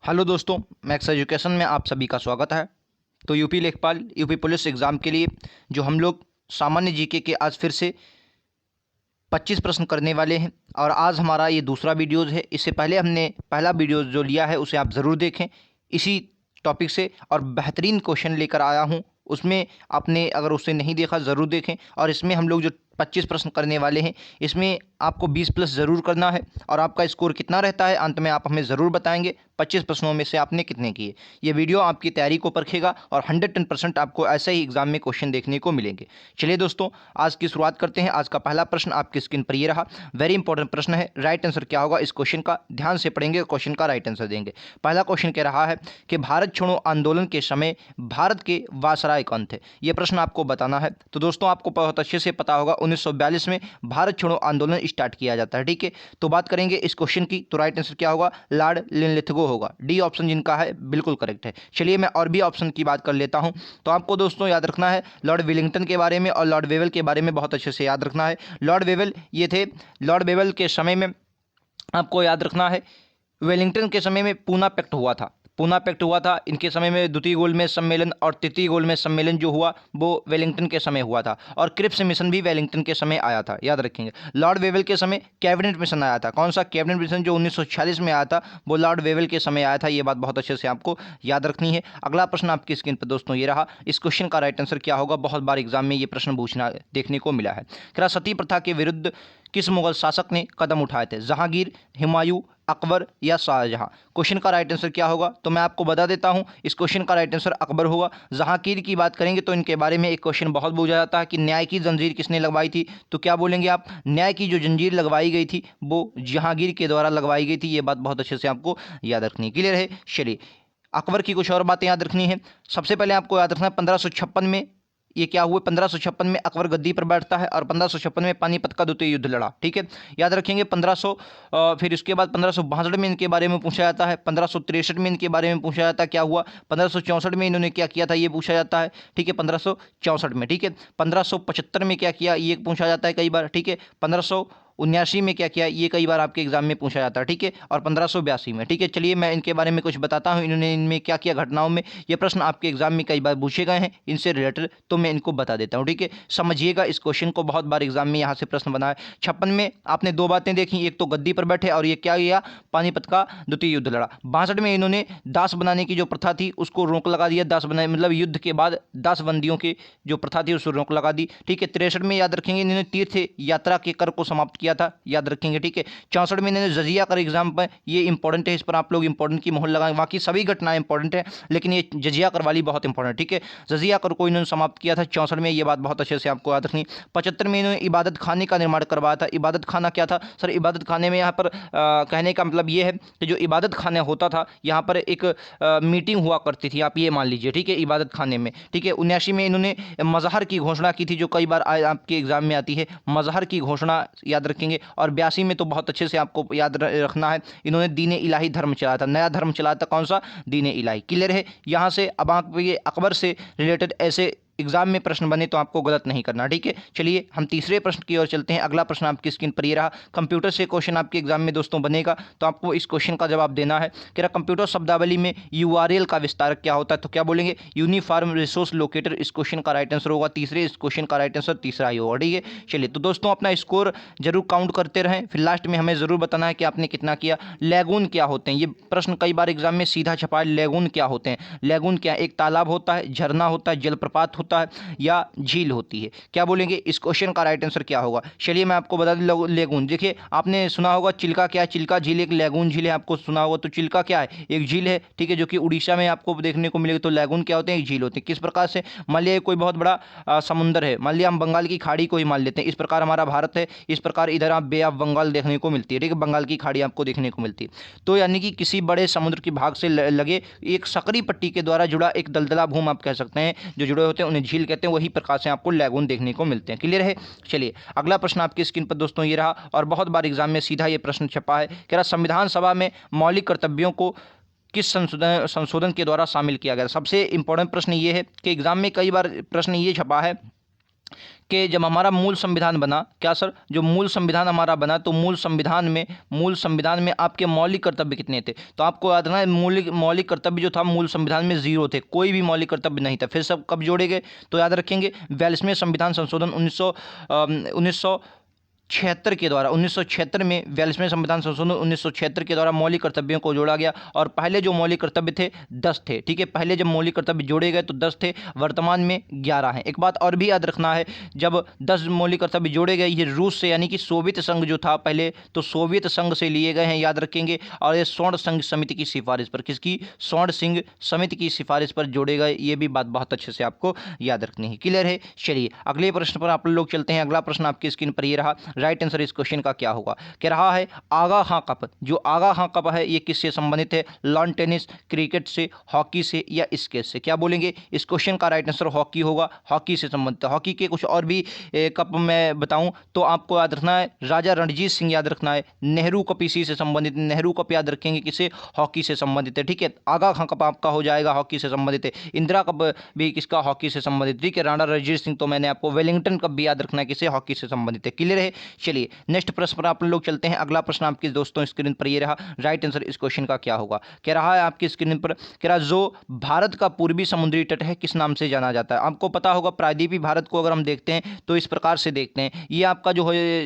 Hello दोस्तों, max education में आप सभी का स्वागत है। तो यूपी लेखपाल यूपी पुलिस एग्ज़ाम के लिए जो हम लोग सामान्य जीके के आज फिर से 25 प्रश्न करने वाले हैं और आज हमारा ये दूसरा वीडियोज़ है। इससे पहले हमने पहला वीडियो जो लिया है उसे आप ज़रूर देखें इसी टॉपिक से, और बेहतरीन क्वेश्चन लेकर आया हूँ उसमें आपने अगर उसे नहीं देखा ज़रूर देखें। और इसमें हम लोग जो 25 प्रश्न करने वाले हैं इसमें आपको 20 प्लस ज़रूर करना है और आपका स्कोर कितना रहता है अंत में आप हमें ज़रूर बताएंगे 25 प्रश्नों में से आपने कितने किए। ये वीडियो आपकी तैयारी को परखेगा और 110% आपको ऐसे ही एग्जाम में क्वेश्चन देखने को मिलेंगे। चलिए दोस्तों, आज की शुरुआत करते हैं। आज का पहला प्रश्न आपकी स्क्रीन पर ये रहा, वेरी इंपॉर्टेंट प्रश्न है। राइट आंसर क्या होगा इस क्वेश्चन का, ध्यान से पढ़ेंगे, क्वेश्चन का राइट आंसर देंगे। पहला क्वेश्चन कह रहा है कि भारत छोड़ो आंदोलन के समय भारत के वायसराय कौन थे। यह प्रश्न आपको बताना है। तो दोस्तों आपको बहुत अच्छे से पता होगा 1942 में भारत छोड़ो आंदोलन स्टार्ट किया जाता है, ठीक है। तो बात करेंगे इस क्वेश्चन की, तो राइट आंसर क्या होगा, लॉर्ड लिनलिथगो होगा। डी ऑप्शन जिनका है बिल्कुल करेक्ट है। चलिए मैं और भी ऑप्शन की बात कर लेता हूं। तो आपको दोस्तों याद रखना है लॉर्ड विलिंगटन के बारे में और लॉर्ड वेवल के बारे में बहुत अच्छे से याद रखना है। लॉर्ड वेवल ये थे, लॉर्ड वेवल के समय में आपको याद रखना है वेलिंगटन के समय में पूना पैक्ट हुआ था। पूना पैक्ट हुआ था इनके समय में। द्वितीय गोलमेज सम्मेलन और तृतीय गोलमेज सम्मेलन जो हुआ वो वेलिंगटन के समय हुआ था, और क्रिप्स मिशन भी वेलिंगटन के समय आया था, याद रखेंगे। लॉर्ड वेवल के समय कैबिनेट मिशन आया था। कौन सा कैबिनेट मिशन जो 1946 में आया था वो लॉर्ड वेवल के समय आया था। ये बात बहुत अच्छे से आपको याद रखनी है। अगला प्रश्न आपकी स्क्रीन पर दोस्तों ये रहा, इस क्वेश्चन का राइट आंसर क्या होगा, बहुत बार एग्जाम में ये प्रश्न पूछना देखने को मिला है। क्या सती प्रथा के विरुद्ध किस मुगल शासक ने कदम उठाए थे, जहांगीर, हुमायूं, अकबर या शाहजहां। क्वेश्चन का राइट आंसर क्या होगा, तो मैं आपको बता देता हूं, इस क्वेश्चन का राइट आंसर अकबर होगा। जहांगीर की बात करेंगे तो इनके बारे में एक क्वेश्चन बहुत पूछा जाता है कि न्याय की जंजीर किसने लगवाई थी। तो क्या बोलेंगे आप, न्याय की जो जंजीर लगवाई गई थी वो जहांगीर के द्वारा लगवाई गई थी। ये बात बहुत अच्छे से आपको याद रखनी, क्लियर है। चलिए अकबर की कुछ और बातें याद रखनी है। सबसे पहले आपको याद रखना है 1556 में ये क्या हुए, 1556 में अकबर गद्दी पर बैठता है और 1556 में पानीपत का द्वितीय युद्ध लड़ा, ठीक है, याद रखेंगे। 1500 फिर इसके बाद 1562 में इनके बारे में पूछा जाता है। 1563 में इनके बारे में पूछा जाता है क्या हुआ। 1564 में इन्होंने क्या किया था ये पूछा जाता है, ठीक है, 1564 में, ठीक है। 1575 में क्या किया ये पूछा जाता है कई बार, ठीक है। 1579 में क्या किया ये कई बार आपके एग्जाम में पूछा जाता है, ठीक है। और 1582 में, ठीक है। चलिए मैं इनके बारे में कुछ बताता हूँ, इन्होंने इनमें क्या किया घटनाओं में। ये प्रश्न आपके एग्जाम में कई बार पूछे गए हैं इनसे रिलेटेड, तो मैं इनको बता देता हूँ, ठीक है। समझिएगा इस क्वेश्चन को, बहुत बार एग्जाम में यहाँ से प्रश्न बना है। 56 में आपने दो बातें देखी, एक तो गद्दी पर बैठे और ये क्या किया, पानीपत का द्वितीय युद्ध लड़ा। 62 में इन्होंने दास बनाने की जो प्रथा थी उसको रोक लगा दिया। दास बनाए मतलब युद्ध के बाद दास बंदियों की जो प्रथा थी उसको रोक लगा दी, ठीक है। 63 में याद रखेंगे इन्होंने तीर्थ यात्रा के कर को समाप्त किया था, याद रखेंगे, ठीक है। 64 में इन्होंने जजिया कर एग्जाम पर, ये इंपॉर्टेंट है, इस पर आप लोग इंपॉर्टेंट की मोहर लगाएं। बाकी सभी घटनाएं इंपॉर्टेंट है लेकिन ये जजिया कर वाली बहुत इंपॉर्टेंट, ठीक है। जजिया कर को इन्होंने समाप्त किया था 64 में, ये बात बहुत अच्छे से आपको याद रखनी। 75 में इन्होंने इबादत खाने का निर्माण करवाया था। इबादत खाना क्या था सर, इबादत खाने में यहाँ पर कहने का मतलब ये है कि जो इबादत खाना होता था यहाँ पर एक मीटिंग हुआ करती थी, आप ये मान लीजिए, ठीक है, इबादत खाने में, ठीक है। 79 में इन्होंने मजहर की घोषणा की थी, जो कई बार आपके एग्जाम में आती है, मजहर की घोषणा, याद रखेंगे। और 82 में तो बहुत अच्छे से आपको याद रखना है, इन्होंने दीन इलाही धर्म चलाया था, नया धर्म चलाया था, कौन सा, दीन इलाही, क्लियर है। यहाँ से अब आप ये अकबर से रिलेटेड ऐसे एग्जाम में प्रश्न बने तो आपको गलत नहीं करना, ठीक है। चलिए हम तीसरे प्रश्न की ओर चलते हैं। अगला प्रश्न आपकी स्क्रीन पर ये रहा, कंप्यूटर से क्वेश्चन आपके एग्जाम में दोस्तों बनेगा तो आपको इस क्वेश्चन का जवाब देना है कि कंप्यूटर शब्दावली में यूआरएल का विस्तारक क्या होता है। तो क्या बोलेंगे, यूनिफॉर्म रिसोर्स लोकेटर इस क्वेश्चन का राइट आंसर होगा। तीसरे इस क्वेश्चन का राइट आंसर तीसरा ही होगा, ठीक है। चलिए तो दोस्तों अपना स्कोर जरूर काउंट करते रहें, फिर लास्ट में हमें जरूर बताना है कि आपने कितना किया। लैगून क्या होते हैं, ये प्रश्न कई बार एग्जाम में सीधा छपा है। लैगून क्या होते हैं, लैगून क्या, एक तालाब होता है, झरना होता है, जलप्रपात होता है या झील होती है। क्या बोलेंगे इस क्वेश्चन का राइट आंसर क्या होगा। चलिए मैं आपको बता दूं, लैगून, देखिए आपने सुना होगा चिल्का क्या है, चिल्का झील एक लैगून झील है, आपको सुना होगा। तो चिल्का क्या है, एक झील है, ठीक है, जो कि उड़ीसा में आपको देखने को मिलेगी। तो लैगून क्या होते हैं, एक झील होते हैं। किस प्रकार से, मान लिया कोई बहुत बड़ा समुंदर है, मान लिया हम बंगाल की खाड़ी को ही मान लेते हैं, इस प्रकार हमारा भारत है, इस प्रकार इधर आप बे ऑफ बंगाल देखने को मिलती है, ठीक है, बंगाल की खाड़ी आपको देखने को मिलती है। तो यानी कि किसी बड़े समुद्र की भाग से लगे एक सकरी पट्टी के द्वारा जुड़ा एक दलदला भूमि आप कह सकते हैं, जो जुड़े होते हैं उन्हें झील कहते हैं। वही प्रकार से आपको लैगून देखने को मिलते हैं, क्लियर है। चलिए अगला प्रश्न आपकी स्क्रीन पर दोस्तों ये रहा, और बहुत बार एग्जाम में सीधा ये प्रश्न छपा है कि संविधान सभा में मौलिक कर्तव्यों को किस संशोधन के द्वारा शामिल किया गया। सबसे इंपॉर्टेंट प्रश्न ये है कि एग्जाम में कई बार प्रश्न ये छपा है कि जब हमारा मूल संविधान बना, क्या सर, जो मूल संविधान हमारा बना तो मूल संविधान में आपके मौलिक कर्तव्य कितने थे? तो आपको याद रखना है मौलिक कर्तव्य जो था मूल संविधान में 0 थे, कोई भी मौलिक कर्तव्य नहीं था। फिर सब कब जोड़े गए? तो याद रखेंगे 42वें संविधान संशोधन 1976 के द्वारा, 1976 में 42वें संविधान संशोधन 1976 के द्वारा मौलिक कर्तव्यों को जोड़ा गया। और पहले जो मौलिक कर्तव्य थे 10 थे, ठीक है। पहले जब मौलिक कर्तव्य जोड़े गए तो 10 थे, वर्तमान में 11 हैं। एक बात और भी याद रखना है, जब 10 मौलिक कर्तव्य जोड़े गए ये रूस से यानी कि सोवियत संघ जो था पहले, तो सोवियत संघ से लिए गए हैं, याद रखेंगे। और ये स्वर्ण संघ समिति की सिफारिश पर, किसकी? स्वर्ण सिंह समिति की सिफारिश पर जोड़े गए। ये भी बात बहुत अच्छे से आपको याद रखनी है। क्लियर है? चलिए अगले प्रश्न पर आप लोग चलते हैं। अगला प्रश्न आपकी स्क्रीन पर ये रहा। राइट आंसर इस क्वेश्चन का क्या होगा? कह रहा है आगा हां कप। जो आगा हां कप है ये किससे संबंधित है? लॉन टेनिस, क्रिकेट से, हॉकी से या स्केच से? क्या बोलेंगे? इस क्वेश्चन का राइट आंसर हॉकी होगा, हॉकी से संबंधित है। हॉकी के कुछ और भी कप मैं बताऊं तो आपको याद रखना है राजा रणजीत सिंह, याद रखना है। नेहरू कप इसी से संबंधित, नेहरू कप याद रखेंगे किसे? हॉकी से संबंधित है, ठीक है। आगा खां कप आपका हो जाएगा हॉकी से संबंधित है। इंदिरा कप भी किसका? हॉकी से संबंधित, ठीक है। राणा रणजीत सिंह तो मैंने आपको, वेलिंगटन कप भी याद रखना है किसे? हॉकी से संबंधित है। क्लियर है? चलिए नेक्स्ट प्रश्न पर आप लोग चलते हैं। अगला प्रश्न आपके दोस्तों स्क्रीन पर ये रहा। राइट आंसर इस क्वेश्चन का क्या होगा? कह रहा है आपकी स्क्रीन पर, कह रहा जो भारत का पूर्वी समुद्री तट है किस नाम से जाना जाता है? आपको पता होगा प्रायद्वीपीय भारत को अगर हम देखते हैं तो इस प्रकार से देखते हैं, ये आपका जो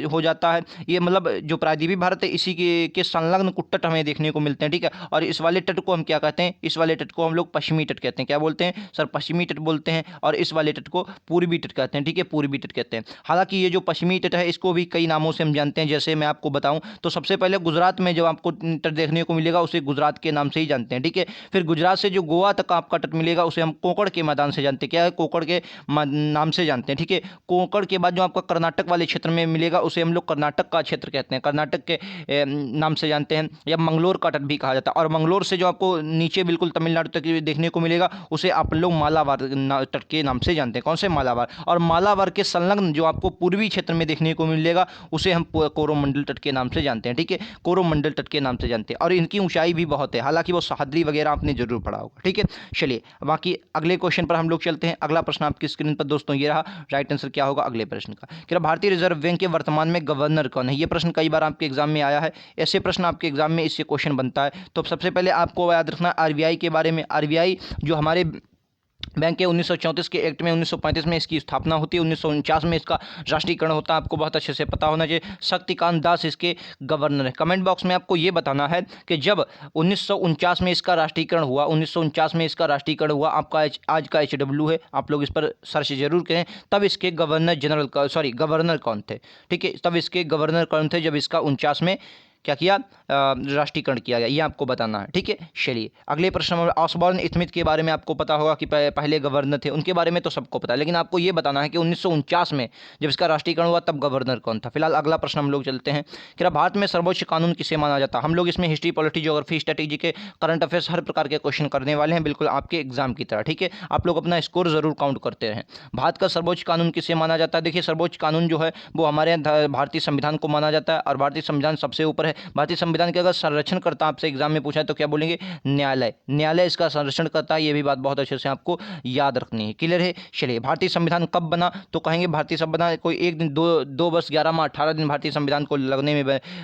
हो जाता है, ये मतलब जो प्रायद्वीपीय भारत है इसी के संलग्न कुछ तट हमें देखने को मिलते हैं, ठीक है। और इस वाले तट को हम क्या कहते हैं? इस वाले तट को हम लोग पश्चिमी तट कहते हैं। क्या बोलते हैं सर? पश्चिमी तट बोलते हैं। और इस वाले तट को पूर्वी तट कहते हैं, ठीक है, पूर्वी तट कहते हैं। हालांकि ये जो पश्चिमी तट है इसको भी कई नामों से हम जानते हैं। जैसे मैं आपको बताऊं तो सबसे पहले गुजरात में जो आपको तट देखने को मिलेगा उसे गुजरात के नाम से ही जानते हैं, ठीक है। फिर गुजरात से जो गोवा तक आपका तट मिलेगा उसे हम कोंकण के मैदान से जानते हैं। क्या है? कोंकण के नाम से जानते हैं, ठीक है। कोंकण के बाद जो आपका कर्नाटक वाले क्षेत्र में मिलेगा उसे हम लोग कर्नाटक का क्षेत्र कहते हैं, कर्नाटक के नाम से जानते हैं, या मंगलोर का तट भी कहा जाता है। और मंगलोर से जो आपको नीचे बिल्कुल तमिलनाडु तक देखने को मिलेगा उसे आप लोग मालाबार तट के नाम से जानते हैं। कौन से? मालाबार। और मालाबार के संलग्न जो आपको पूर्वी क्षेत्र में देखने को मिलेगा उसे हम कोरोमंडल तट के नाम से जानते हैं, ठीक है, कोरोमंडल तट के नाम से जानते हैं। और इनकी ऊंचाई भी बहुत है, हालांकि वो सह्याद्री वगैरह आपने जरूर पढ़ा होगा, ठीक है। चलिए बाकी अगले क्वेश्चन पर हम लोग चलते हैं। अगला प्रश्न आपकी स्क्रीन पर दोस्तों ये रहा। राइट आंसर क्या होगा अगले प्रश्न का? क्या भारतीय रिजर्व बैंक के वर्तमान में गवर्नर कौन है? ये प्रश्न कई बार आपके एग्जाम में आया है। ऐसे प्रश्न आपके एग्जाम में इससे क्वेश्चन बनता है। तो सबसे पहले आपको याद रखना आरबीआई के बारे में। आरबीआई जो हमारे बैंक के 1934 के एक्ट में 1935 में इसकी स्थापना होती है, 1949 में इसका राष्ट्रीयकरण होता है। आपको बहुत अच्छे से पता होना चाहिए। शक्तिकांत दास इसके गवर्नर है। कमेंट बॉक्स में आपको ये बताना है कि जब 1949 में इसका राष्ट्रीयकरण हुआ, 1949 में इसका राष्ट्रीयकरण हुआ, आपका आज का HW है, आप लोग इस पर सर्च जरूर करें, तब इसके गवर्नर कौन थे, ठीक है, तब इसके गवर्नर कौन थे जब इसका 49 में क्या किया? राष्ट्रीयकरण किया गया, ये आपको बताना है, ठीक है। चलिए अगले प्रश्न में ऑसबॉर्न स्मिथ के बारे में आपको पता होगा कि पहले गवर्नर थे, उनके बारे में तो सबको पता है, लेकिन आपको ये बताना है कि 1949 में जब इसका राष्ट्रीयकरण हुआ तब गवर्नर कौन था। फिलहाल अगला प्रश्न हम लोग चलते हैं कि भारत में सर्वोच्च कानून किसे माना जाता है? हम लोग इसमें हिस्ट्री, पॉलिटी, ज्योग्राफी, स्ट्रेटेजी के करंट अफेयर्स हर प्रकार के क्वेश्चन करने वाले हैं, बिल्कुल आपके एग्जाम की तरह, ठीक है। आप लोग अपना स्कोर जरूर काउंट करते रहें। भारत का सर्वोच्च कानून किसे माना जाता है? देखिए सर्वोच्च कानून जो है वो हमारे भारतीय संविधान को माना जाता है, और भारतीय संविधान सबसे ऊपर है। भारतीय संविधान के अगर संरक्षण करता आपसे एग्जाम में पूछा है तो क्या बोलेंगे? न्यायालय। न्यायालय इसका संरक्षण करता है, ये भी बात बहुत अच्छे से आपको याद रखनी है। क्लियर है? चलिए भारतीय संविधान कब बना? तो कहेंगे भारतीय संविधान कोई एक दिन, दो वर्ष 11 माह 18 दिन भारतीय संविधान को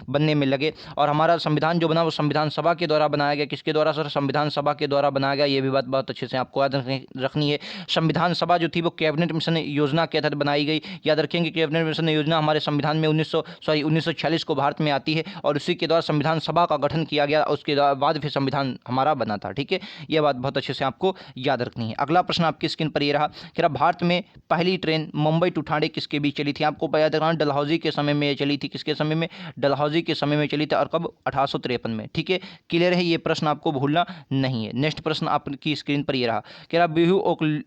बनने में लगे। और हमारा संविधान जो बना वो संविधान सभा के द्वारा बनाया गया। किसके द्वारा सर? संविधान सभा के द्वारा बनाया गया, ये भी बात बहुत अच्छे से आपको याद रखनी है। संविधान सभा जो थी वो कैबिनेट मिशन योजना के तहत बनाई गई। याद रखेंगे कैबिनेट मिशन योजना हमारे संविधान में 1946 को भारत में आती है, और उसी के द्वारा संविधान सभा का गठन किया गया। उसके बाद फिर संविधान हमारा बना था, ठीक है। यह बात बहुत अच्छे से आपको याद रखनी है। अगला प्रश्न आपकी स्क्रीन पर ये रहा कि भारत में पहली ट्रेन मुंबई टू ठाणे किसके बीच चली थी? आपको याद रखना डलहौजी के समय में चली थी। किसके समय में? डलहौजी के समय में चली थी, और कब? 1853 में, ठीक है। क्लियर है? ये प्रश्न आपको भूलना नहीं है। नेक्स्ट प्रश्न आपकी स्क्रीन पर ये रहा कि बिहू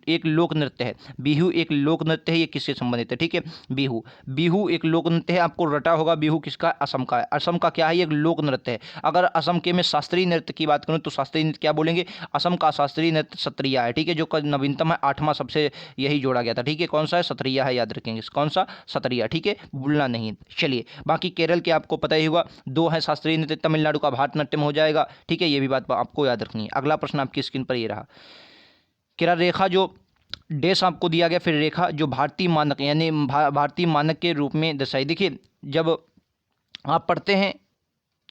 एक लोक नृत्य है। बिहू एक लोक नृत्य है, ये किससे संबंधित है? ठीक है, बिहू एक लोक नृत्य है। आपको रटा होगा बिहू किसका? असम का है। असम का क्या है? एक लोक नृत्य है। अगर असम के में शास्त्रीय नृत्य की बात करूं तो शास्त्रीय नृत्य क्या बोलेंगे? असम का शास्त्रीय नृत्य सत्रिया है, ठीक है, जो नवीनतम है, 8वां सबसे यही जोड़ा गया था, ठीक है। कौन सा है? सत्रिया है, याद रखेंगे कौन सा? सत्रिया, ठीक है, भूलना नहीं। चलिए बाकी केरल के आपको पता ही होगा, 2 है शास्त्रीय नृत्य। तमिलनाडु का भारतनाट्यम हो जाएगा, ठीक है, ये भी बात आपको याद रखनी है। अगला प्रश्न आपकी स्क्रीन पर ये रहा कि रेखा जो डैश आपको दिया गया, फिर रेखा जो भारतीय मानक यानी भारतीय मानक के रूप में दर्शाई। देखिए जब आप पढ़ते हैं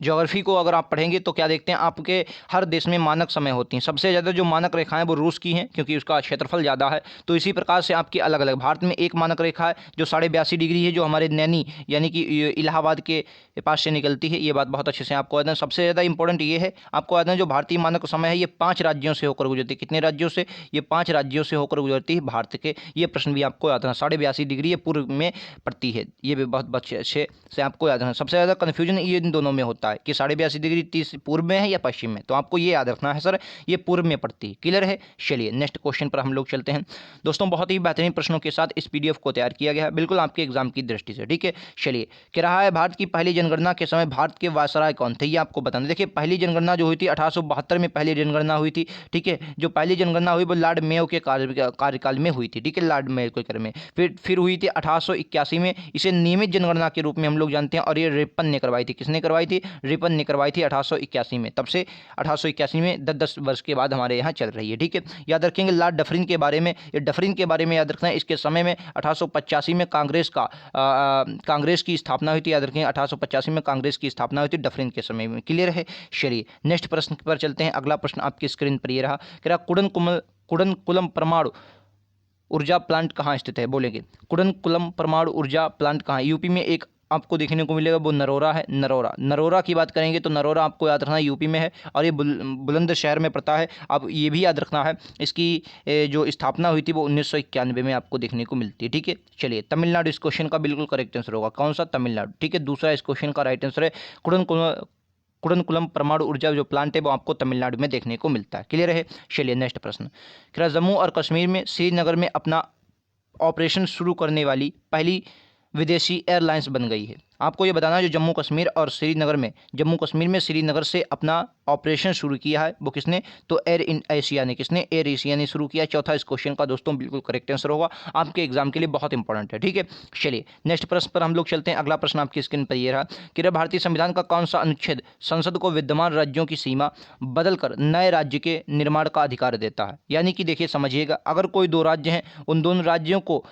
ज्योग्राफी को, अगर आप पढ़ेंगे तो क्या देखते हैं, आपके हर देश में मानक समय होती हैं। सबसे ज़्यादा जो मानक रेखाएं वो रूस की हैं क्योंकि उसका क्षेत्रफल ज़्यादा है। तो इसी प्रकार से आपकी अलग अलग, भारत में एक मानक रेखा है जो 82.5 डिग्री है, जो हमारे नैनी यानी कि इलाहाबाद के पास से निकलती है। ये बात बहुत अच्छे से आपको याद है। सबसे ज़्यादा इंपॉर्टेंट ये है, आपको याद है जो भारतीय मानक समय है ये 5 राज्यों से होकर गुजरती है। कितने राज्यों से? ये 5 राज्यों से होकर गुजरती है भारत के। ये प्रश्न भी आपको याद है। 82.5 डिग्री ये पूर्व में पड़ती है। ये भी बहुत अच्छे से आपको याद है। सबसे ज़्यादा कन्फ्यूजन ये इन दोनों में होता है कि 82.5 डिग्री 30 पूर्व में है या पश्चिम में, तो आपको ये याद रखना है सर ये पूर्व में पड़ती है। क्लियर है? चलिए नेक्स्ट क्वेश्चन पर हम लोग चलते हैं। दोस्तों बहुत ही बेहतरीन प्रश्नों के साथ इस पीडीएफ को तैयार किया गया है, बिल्कुल आपके एग्जाम की दृष्टि से। ठीक है, चलिए कह रहा है भारत की पहली जनगणना के समय भारत के वायसराय कौन थे, ये आपको बताना। देखिए पहली जनगणना जो हुई थी 1872 में पहली जनगणना हुई थी। ठीक है, जो पहली जनगणना हुई वो लॉर्ड मेयो के कार्यकाल में हुई थी। ठीक है, लॉर्ड मेयो के कार्यकाल में। फिर हुई थी 1881 में, इसे नियमित जनगणना के रूप में हम लोग जानते हैं, और ये रिपन ने करवाई थी। किसने करवाई थी? रिपन ने करवाई थी 1881 में। तब से 1881 में 10-10 वर्ष के बाद हमारे यहाँ चल रही है। ठीक है, याद रखेंगे लॉर्ड डफरिन के बारे में, ये डफरिन के बारे में याद रखना है। इसके समय में 1885 में कांग्रेस की स्थापना हुई थी। याद रखेंगे 1885 में कांग्रेस की स्थापना हुई थी डफरिन के समय में। क्लियर है? चलिए नेक्स्ट प्रश्न पर चलते हैं। अगला प्रश्न आपकी स्क्रीन पर ये रहा, कह रहा कुडनकुलम परमाणु ऊर्जा प्लांट कहाँ स्थित है? बोलेंगे कुडनकुलम परमाणु ऊर्जा प्लांट कहाँ है? यूपी में एक आपको देखने को मिलेगा, वो नरोरा है। नरोरा की बात करेंगे तो नरोरा आपको याद रखना है यूपी में है, और ये बुलंदशहर में पड़ता है। अब ये भी याद रखना है, इसकी जो स्थापना हुई थी वो 1991 में आपको देखने को मिलती है। ठीक है, चलिए तमिलनाडु इस क्वेश्चन का बिल्कुल करेक्ट आंसर होगा। कौन सा? तमिलनाडु। ठीक है, दूसरा इस क्वेश्चन का राइट आंसर है कुडनकुलम परमाणु ऊर्जा जो प्लांट है वो आपको तमिलनाडु में देखने को मिलता है। क्लियर है? चलिए नेक्स्ट प्रश्न, क्या जम्मू और कश्मीर में श्रीनगर में अपना ऑपरेशन शुरू करने वाली पहली विदेशी एयरलाइंस बन गई है? आपको ये बताना है, जो जम्मू कश्मीर में श्रीनगर से अपना ऑपरेशन शुरू किया है वो किसने? तो एयर एशिया ने शुरू किया। चौथा इस क्वेश्चन का दोस्तों बिल्कुल करेक्ट आंसर होगा, आपके एग्जाम के लिए बहुत इंपॉर्टेंट है। ठीक है, चलिए नेक्स्ट प्रश्न पर हम लोग चलते हैं। अगला प्रश्न आपकी स्क्रीन पर ये रहा कि भारतीय संविधान का कौन सा अनुच्छेद संसद को विद्यमान राज्यों की सीमा बदलकर नए राज्य के निर्माण का अधिकार देता है? यानी कि देखिए समझिएगा, अगर कोई 2 राज्य हैं, उन दोनों राज्यों को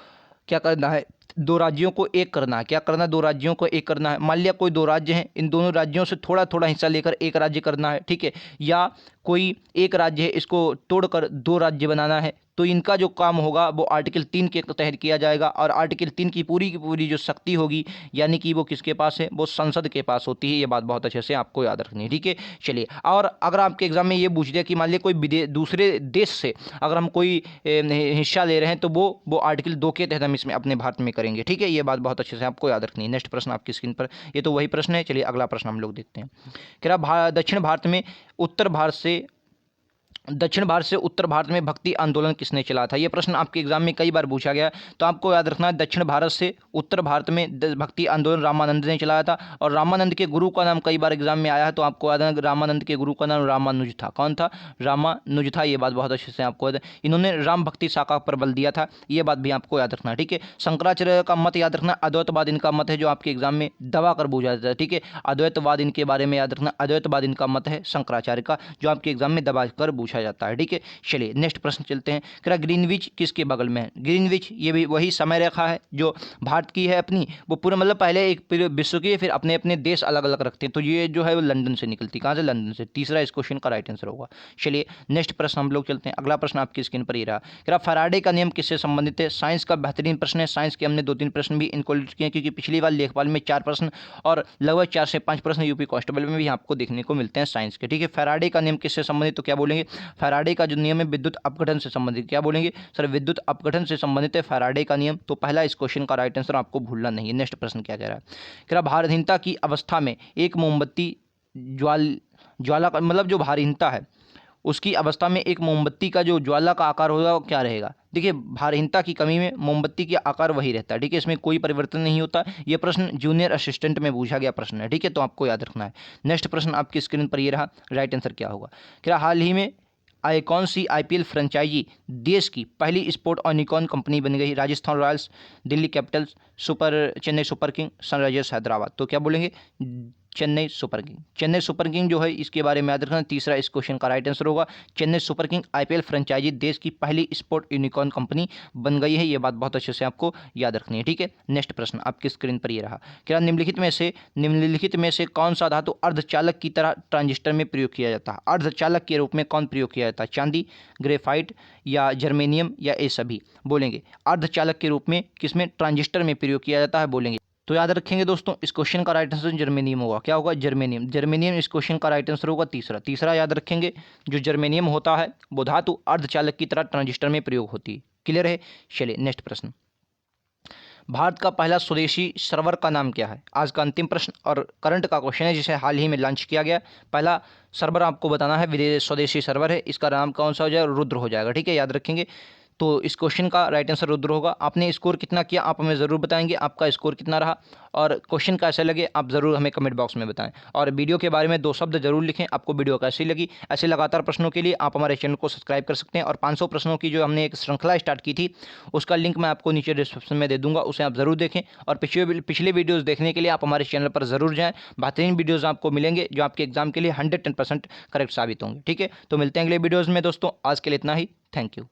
क्या करना है? 2 राज्यों को एक करना है। क्या करना है? 2 राज्यों को एक करना है। मान लिया कोई 2 राज्य हैं, इन दोनों राज्यों से थोड़ा थोड़ा हिस्सा लेकर एक राज्य करना है। ठीक है, या कोई एक राज्य है, इसको तोड़कर 2 राज्य बनाना है, तो इनका जो काम होगा वो आर्टिकल 3 के तहत किया जाएगा। और आर्टिकल 3 की पूरी जो शक्ति होगी यानी कि वो किसके पास है? वो संसद के पास होती है। ये बात बहुत अच्छे से आपको याद रखनी है। ठीक है, चलिए, और अगर आपके एग्जाम में ये पूछ दिया कि मान लिया कोई दूसरे देश से अगर हम कोई हिस्सा ले रहे हैं तो वो आर्टिकल 2 के तहत हम इसमें अपने भारत में करेंगे। ठीक है, ये बात बहुत अच्छे से आपको याद रखनी है। नेक्स्ट प्रश्न आपकी स्क्रीन पर, ये तो वही प्रश्न है। चलिए अगला प्रश्न हम लोग देखते हैं। क्या दक्षिण भारत से उत्तर भारत में भक्ति आंदोलन किसने चला था? यह प्रश्न आपके एग्जाम में कई बार पूछा गया, तो आपको याद रखना है दक्षिण भारत से उत्तर भारत में भक्ति आंदोलन रामानंद ने चलाया था। और रामानंद के गुरु का नाम कई बार एग्जाम में आया है, तो आपको याद है रामानंद के गुरु का नाम रामानुज था। कौन था? रामानुज था। ये बात बहुत अच्छे से आपको याद है। इन्होंने राम भक्ति शाखा पर बल दिया था, ये बात भी आपको याद रखना है। ठीक है, शंकराचार्य का मत याद रखना, अद्वैतवाद इनका मत है जो आपके एग्जाम में दबा कर पूछा जाता है। ठीक है, अद्वैतवाद इनके बारे में याद रखना, अद्वैतवाद इनका मत है शंकराचार्य का, जो आपके एग्जाम में दबा कर पूछा जाता है। ठीक है, चलिए नेक्स्ट प्रश्न चलते हैं। क्या ग्रीनविच किसके बगल में है? ग्रीनविच ये भी वही समय रेखा है जो भारत की है अपनी, वो पूरे मतलब पहले एक विश्व की, फिर अपने अपने देश अलग अलग रखते हैं, तो ये जो है वो लंदन से निकलती। कहाँ से? लंदन से। तीसरा इस क्वेश्चन का राइट आंसर होगा। चलिए नेक्स्ट प्रश्न हम लोग चलते हैं। अगला प्रश्न आपकी स्क्रीन पर ही रहा, क्या फैराडे का नियम किससे संबंधित है? साइंस का बेहतरीन प्रश्न है। साइंस के हमने 2-3 प्रश्न भी इंक्लूड किए, क्योंकि पिछली बार लेखपाल में 4 प्रश्न और लगभग 4 से 5 प्रश्न यूपी कांस्टेबल में भी आपको देखने को मिलते हैं साइंस के। ठीक है, फैराडे का नियम किससे संबंधित? तो क्या बोलेंगे? फैराडे का जो नियम है विद्युत अपघटन से संबंधित। क्या बोलेंगे सर? विद्युत अपघटन से संबंधित है फैराडे का नियम। तो पहला इस क्वेश्चन का राइट आंसर आपको भूलना नहीं है। नेक्स्ट प्रश्न क्या कह रहा है? क्या भारहीनता की अवस्था में एक मोमबत्ती ज्वाला का मतलब जो भारहीनता है उसकी अवस्था में एक मोमबत्ती का जो ज्वाला का आकार होगा वो क्या रहेगा? देखिए भारहीनता की कमी में मोमबत्ती का आकार वही रहता है। ठीक है, इसमें कोई परिवर्तन नहीं होता। ये प्रश्न जूनियर असिस्टेंट में पूछा गया प्रश्न है। ठीक है, तो आपको याद रखना है। नेक्स्ट प्रश्न आपकी स्क्रीन पर ये रहा, राइट आंसर क्या होगा? क्या हाल ही में कौन सी आईपीएल फ्रेंचाइजी देश की पहली स्पोर्ट और निकॉन कंपनी बन गई? Rajasthan Royals, Delhi Capitals, Chennai Super king, Sunrisers Hyderabad. तो क्या बोलेंगे? Chennai Super king. Chennai Super king जो है इसके बारे में याद रखना। तीसरा इस क्वेश्चन का राइट आंसर होगा Chennai Super King IPL franchise देश की पहली स्पोर्ट यूनिकॉर्न कंपनी बन गई है। ये बात बहुत अच्छे से आपको याद रखनी है, ठीक है। नेक्स्ट प्रश्न आपकी स्क्रीन पर ये रहा। क्या निम्नलिखित में से कौन सा धातु अर्धचालक की तरह ट्रांजिस्टर में प्रयोग किया जाता है? अर्धचालक के रूप में कौन प्रयोग किया जाता है? चांदी, ग्रेफाइट या जर्मेनियम या ये सभी? बोलेंगे अर्धचालक के रूप में किसमें? ट्रांजिस्टर में प्रयोग किया जाता है, बोलेंगे। तो याद रखेंगे दोस्तों, इस क्वेश्चन का राइट आंसर जर्मेनियम होगा। क्या होगा? जर्मेनियम। जर्मेनियम इस क्वेश्चन का राइट आंसर होगा तीसरा याद रखेंगे, जो जर्मेनियम होता है वो धातु अर्धचालक की तरह ट्रांजिस्टर में प्रयोग होती है। क्लियर है? चलिए नेक्स्ट प्रश्न। भारत का पहला स्वदेशी सर्वर का नाम क्या है? आज का अंतिम प्रश्न और करंट का क्वेश्चन है, जिसे हाल ही में लॉन्च किया गया। पहला सर्वर आपको बताना है, स्वदेशी सर्वर है, इसका नाम कौन सा हो जाएगा? रुद्र हो जाएगा, ठीक है, याद रखेंगे। तो इस क्वेश्चन का राइट आंसर रुद्र होगा। आपने स्कोर कितना किया आप हमें ज़रूर बताएंगे, आपका स्कोर कितना रहा और क्वेश्चन कैसे लगे आप ज़रूर हमें कमेंट बॉक्स में बताएं। और वीडियो के बारे में 2 शब्द जरूर लिखें, आपको वीडियो कैसी लगी। ऐसे लगातार प्रश्नों के लिए आप हमारे चैनल को सब्सक्राइब कर सकते हैं। और 500 प्रश्नों की जो हमने एक श्रृंखला स्टार्ट की थी, उसका लिंक मैं आपको नीचे डिस्क्रिप्शन में दे दूंगा, उसे आप ज़रूर देखें। और पिछले वीडियोज़ देखने के लिए आप हमारे चैनल पर ज़रूर जाएँ। बेहतरीन वीडियोज़ आपको मिलेंगे जो आपके एग्जाम के लिए 110% करेक्ट साबित होंगे, ठीक है। तो मिलते हैं अगले वीडियोज़ में दोस्तों, आज के लिए इतना ही। Thank you.